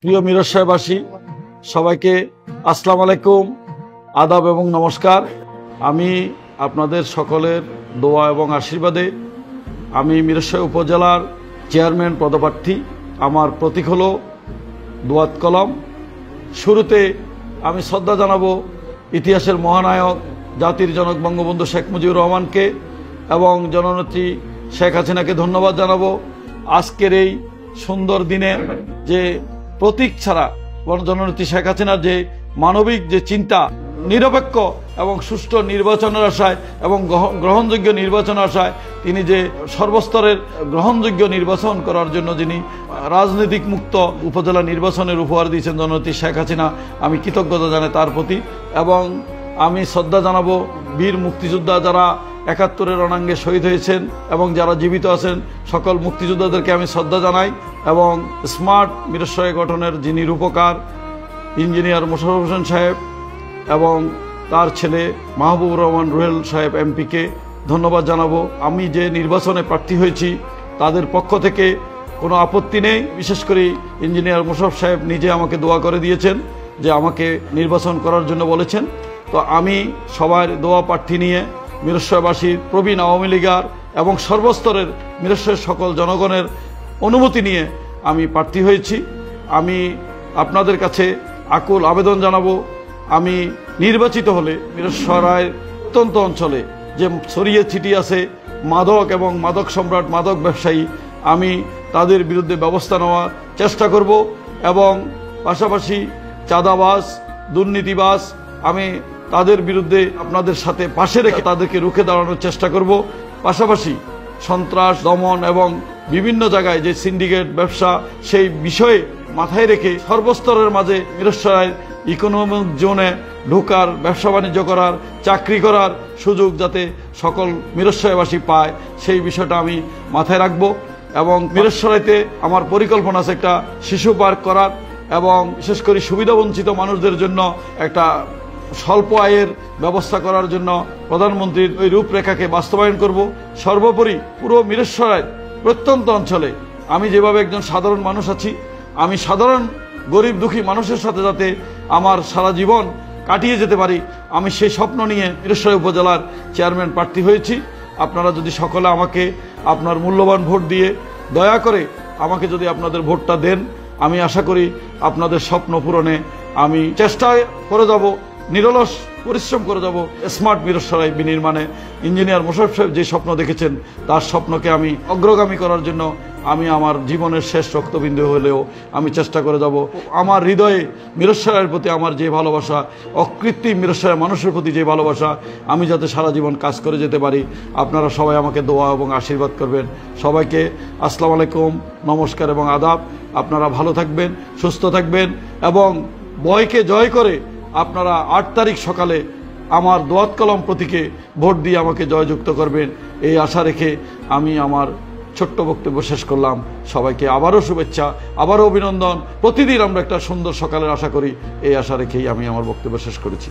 প্রিয় মিরসরাইবাসী সবাইকে আসসালামু আলাইকুম, আদাব এবং নমস্কার। আমি আপনাদের সকলের দোয়া এবং আশীর্বাদে আমি মিরসরাই উপজেলার চেয়ারম্যান পদপ্রার্থী। আমার প্রতীক হলো দোয়াত কলম। শুরুতে আমি শ্রদ্ধা জানাবো ইতিহাসের মহানায়ক জাতির জনক বঙ্গবন্ধু শেখ মুজিবুর রহমানকে এবং জননেত্রী শেখ হাসিনাকে ধন্যবাদ জানাবো। আজকের এই সুন্দর দিনে যে প্রতীক ছাড়া জননেত্রী শেখ হাসিনার যে মানবিক যে চিন্তা, নিরপেক্ষ এবং সুষ্ঠু নির্বাচনের আশায় এবং গ্রহণযোগ্য নির্বাচনের আশায় তিনি যে সর্বস্তরের গ্রহণযোগ্য নির্বাচন করার জন্য যিনি রাজনৈতিক মুক্ত উপজেলা নির্বাচনের উপহার দিয়েছেন জননেত্রী শেখ হাসিনা, আমি কৃতজ্ঞতা জানাই তার প্রতি। এবং আমি শ্রদ্ধা জানাবো বীর মুক্তিযোদ্ধা যারা ৭১-এর রণাঙ্গে শহীদ হয়েছেন এবং যারা জীবিত আছেন সকল মুক্তিযোদ্ধাদেরকে আমি শ্রদ্ধা জানাই। এবং স্মার্ট মিরসরাই গঠনের যিনি রূপকার ইঞ্জিনিয়ার মোশাররফ হোসেন সাহেব এবং তার ছেলে মাহবুবুর রহমান রুহেল সাহেব এমপিকে ধন্যবাদ জানাবো। আমি যে নির্বাচনে প্রার্থী হয়েছি তাদের পক্ষ থেকে কোনো আপত্তি নেই। বিশেষ করে ইঞ্জিনিয়ার মোশাররফ সাহেব নিজে আমাকে দোয়া করে দিয়েছেন যে আমাকে নির্বাচন করার জন্য বলেছেন। তো আমি সবার দোয়া প্রার্থী নিয়ে মিরসরাইবাসীর প্রবীণ আওয়ামী লীগার এবং সর্বস্তরের মিরসরাইয়ের সকল জনগণের অনুমতি নিয়ে আমি প্রার্থী হয়েছি। আমি আপনাদের কাছে আকুল আবেদন জানাবো, আমি নির্বাচিত হলে মিরসরাইয়ের প্রত্যন্ত অঞ্চলে যে ছড়িয়ে ছিটিয়ে আছে মাদক এবং মাদক সম্রাট মাদক ব্যবসায়ী, আমি তাদের বিরুদ্ধে ব্যবস্থা নেওয়ার চেষ্টা করব এবং পাশাপাশি চাঁদাবাজ দুর্নীতিবাজ আমি তাদের বিরুদ্ধে আপনাদের সাথে পাশে রেখে তাদেরকে রুখে দাঁড়ানোর চেষ্টা করব। পাশাপাশি সন্ত্রাস দমন এবং বিভিন্ন জায়গায় যে সিন্ডিকেট ব্যবসা সেই বিষয়ে মাথায় রেখে সর্বস্তরের মাঝে মিরসরাই ইকোনমিক জোনে ঢোকার, ব্যবসা বাণিজ্য করার, চাকরি করার সুযোগ যাতে সকল মিরসরাইবাসী পায় সেই বিষয়টা আমি মাথায় রাখব। এবং মিরসরাইতে আমার পরিকল্পনা আছে একটা শিশু পার্ক করার এবং বিশেষ করে সুবিধাবঞ্চিত মানুষদের জন্য একটা স্বল্প আয়ের ব্যবস্থা করার জন্য প্রধানমন্ত্রীর ওই রূপরেখাকে বাস্তবায়ন করব। সর্বোপরি পুরো মিরসরাই প্রত্যন্ত অঞ্চলে আমি যেভাবে একজন সাধারণ মানুষ আছি, আমি সাধারণ গরিব দুঃখী মানুষের সাথে যাতে আমার সারা জীবন কাটিয়ে যেতে পারি, আমি সেই স্বপ্ন নিয়ে মিরসরাই উপজেলার চেয়ারম্যান প্রার্থী হয়েছি। আপনারা যদি সকলে আমাকে আপনার মূল্যবান ভোট দিয়ে দয়া করে আমাকে যদি আপনাদের ভোটটা দেন, আমি আশা করি আপনাদের স্বপ্ন পূরণে আমি চেষ্টা করে যাব, নিরলস পরিশ্রম করে যাব। স্মার্ট মিরসরাই বিনির্মাণে ইঞ্জিনিয়ার মোশাররফ সাহেব যে স্বপ্ন দেখেছেন তার স্বপ্নকে আমি অগ্রগামী করার জন্য আমি আমার জীবনের শেষ রক্তবিন্দু হলেও আমি চেষ্টা করে যাব। আমার হৃদয়ে মিরসরাইয়ের প্রতি আমার যে ভালোবাসা, অকৃত্রিম মিরসরাই মানুষের প্রতি যে ভালোবাসা, আমি যাতে সারা জীবন কাজ করে যেতে পারি, আপনারা সবাই আমাকে দোয়া এবং আশীর্বাদ করবেন। সবাইকে আসসালামু আলাইকুম, নমস্কার এবং আদাব। আপনারা ভালো থাকবেন, সুস্থ থাকবেন এবং ভয়কে জয় করে আপনারা ৮ তারিখ সকালে আমার দোয়াত কলম প্রতীকে ভোট দিয়ে আমাকে জয়যুক্ত করবেন, এই আশা রেখে আমি আমার ছোট্ট বক্তব্য শেষ করলাম। সবাইকে আবারও শুভেচ্ছা, আবারও অভিনন্দন। প্রতিদিন আমরা একটা সুন্দর সকালের আশা করি, এই আশা রেখেই আমি আমার বক্তব্য শেষ করেছি।